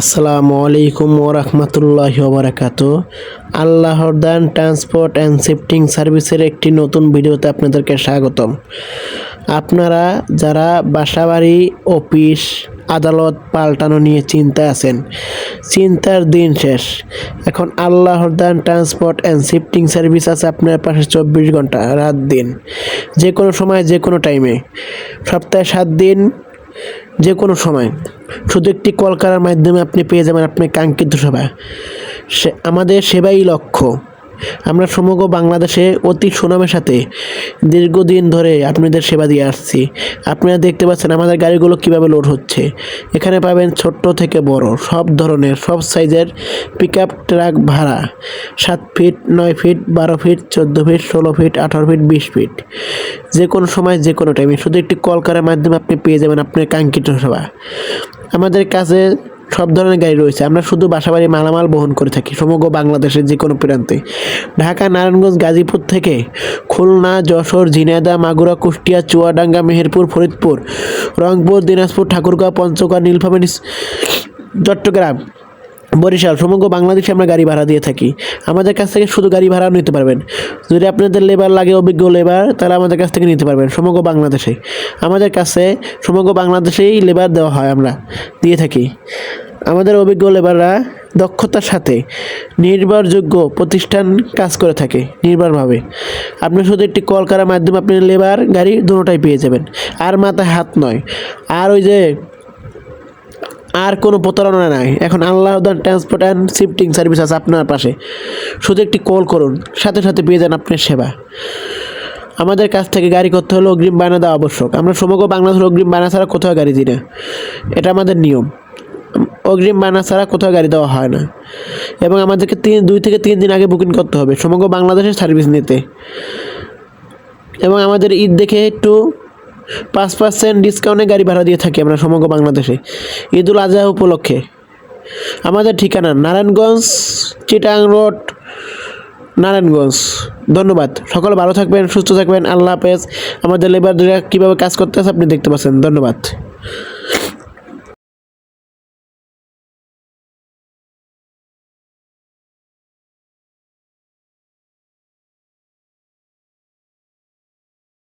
আসসালামু আলাইকুম ওরহমতুল্লাহি ওবারাকাতু। আল্লাহর দান ট্রান্সপোর্ট অ্যান্ড শিফটিং সার্ভিসের একটি নতুন ভিডিওতে আপনাদেরকে স্বাগতম। আপনারা যারা বাসাবাড়ি, অফিস, আদালত পাল্টানো নিয়ে চিন্তায় আছেন, চিন্তার দিন শেষ। এখন আল্লাহর দান ট্রান্সপোর্ট অ্যান্ড শিফটিং সার্ভিস আছে আপনার পাশে 24 ঘন্টা রাত দিন, যে কোনো সময়, যে কোনো টাইমে, সপ্তাহে 7 দিন, যে কোনো সময়। শুধু একটি কল করার মাধ্যমে আপনি পেয়ে যাবেন আপনার কাঙ্ক্ষিত সেবা। আমাদের সেবাই লক্ষ্য। আমরা সমগ্র বাংলাদেশে অতি সুনামের সাথে দীর্ঘদিন ধরে আপনাদের সেবা দিয়ে আসছি। আপনারা দেখতে পাচ্ছেন আমাদের গাড়িগুলো কিভাবে লোড হচ্ছে। এখানে পাবেন ছোট্ট থেকে বড় সব ধরনের, সব সাইজের পিকআপ ট্রাক ভাড়া, 7 feet, 9 feet, 12 feet, 14 feet, 16 feet, 18 feet, 20 feet, যে কোনো সময়, যে কোনো টাইমে। শুধু একটি কল করার মাধ্যমে আপনি পেয়ে যাবেন আপনার কাঙ্ক্ষিত সেবা। আমাদের কাছে সব ধরনের গাড়ি রয়েছে। আমরা শুধু বাসাবাড়ি মালামাল বহন করে থাকি সমগ্র বাংলাদেশের যে কোনো প্রান্তে। ঢাকা, নারায়ণগঞ্জ, গাজীপুর থেকে খুলনা, যশোর, ঝিনাইদহ, মাগুরা, কুষ্টিয়া, চুয়াডাঙ্গা, মেহেরপুর, ফরিদপুর, রংপুর, দিনাজপুর, ঠাকুরগাঁও, পঞ্চগড়, নীলফামারী, চট্টগ্রাম, বরিশাল, সমগ্র বাংলাদেশে আমরা গাড়ি ভাড়া দিয়ে থাকি। আমাদের কাছ থেকে শুধু গাড়ি ভাড়াও নিতে পারবেন। যদি আপনাদের লেবার লাগে, অভিজ্ঞ লেবার, তাহলে আমাদের কাছ থেকে নিতে পারবেন সমগ্র বাংলাদেশে। আমাদের কাছে সমগ্র বাংলাদেশেই লেবার দেওয়া হয়, আমরা দিয়ে থাকি। আমাদের অভিজ্ঞ লেবাররা দক্ষতার সাথে নির্ভরযোগ্য প্রতিষ্ঠান কাজ করে থাকে নির্ভরভাবে। আপনি শুধু একটি কল করার মাধ্যমে আপনি লেবার, গাড়ি দুটোটাই পেয়ে যাবেন। আর মাথায় হাত নয়, আর ওই যে আর কোনো প্রতারণা নাই। এখন আল্লাহর দান ট্রান্সপোর্ট অ্যান্ড শিফটিং সার্ভিস আছে আপনার পাশে। শুধু একটি কল করুন, সাথে সাথে পেয়ে যান আপনার সেবা। আমাদের কাছ থেকে গাড়ি করতে হলে অগ্রিম বায়না দেওয়া আবশ্যক। আমরা সমগ্র বাংলাদেশের অগ্রিম বায়না ছাড়া কোথাও গাড়ি দিই না, এটা আমাদের নিয়ম। অগ্রিম বায়না ছাড়া কোথাও গাড়ি দেওয়া হয় না। এবং আমাদেরকে 2 থেকে 3 দিন আগে বুকিং করতে হবে সমগ্র বাংলাদেশের সার্ভিস নিতে। এবং আমাদের ঈদ দেখে একটু 5% ডিসকাউন্টে গাড়ি ভাড়া দিয়ে থাকি আমরা সমগ্র বাংলাদেশে ঈদুল আজহা উপলক্ষে। আমাদের ঠিকানা নারায়ণগঞ্জ, চিটাং রোড, নারায়ণগঞ্জ। ধন্যবাদ। সকলে ভালো থাকবেন, সুস্থ থাকবেন। আল্লাহ হাফেজ। আমাদের লেবাররা কীভাবে কাজ করতে আছে আপনি দেখতে পাচ্ছেন। ধন্যবাদ।